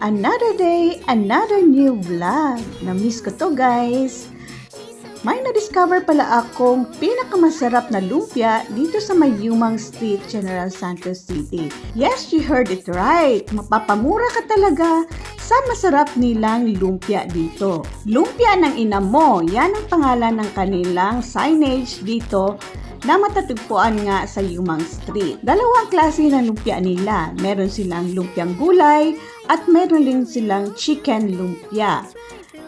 Another day, another new vlog. Na-miss ko to guys. May na-discover pala akong pinakamasarap na lumpia dito sa Mayumang Street, General Santos City. Yes, you heard it right. Mapapamura ka talaga sa masarap nilang lumpia dito. Lumpia ng ina mo, yan ang pangalan ng kanilang signage dito na matatagpuan nga sa Yumang Street. Dalawang klase ng lumpia nila. Meron silang lumpiang gulay at meron din silang chicken lumpia.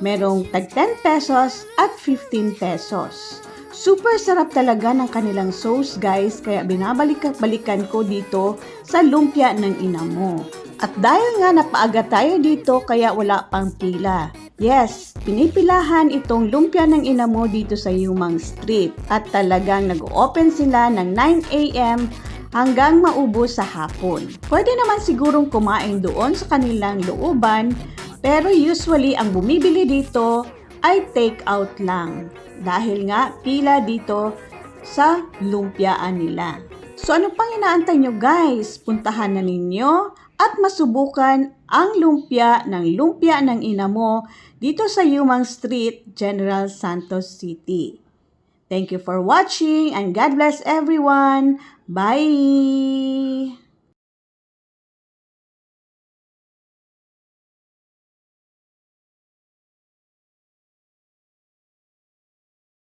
Merong tag 10 pesos at 15 pesos. Super sarap talaga ng kanilang sauce guys, kaya binabalik-balikan ko dito sa lumpia ng ina mo. At dahil nga napaaga tayo dito kaya wala pang pila. Yes, pinipilahan itong lumpia ng ina mo dito sa Yumang Street at talagang nag-open sila ng 9 AM hanggang maubos sa hapon. Pwede naman sigurong kumain doon sa kanilang looban, pero usually ang bumibili dito ay take out lang dahil nga pila dito sa lumpiaan nila. So ano pang inaantay nyo guys? Puntahan na ninyo at masubukan ang lumpia ng ina mo dito sa Yumang Street, General Santos City. Thank you for watching and God bless everyone. Bye!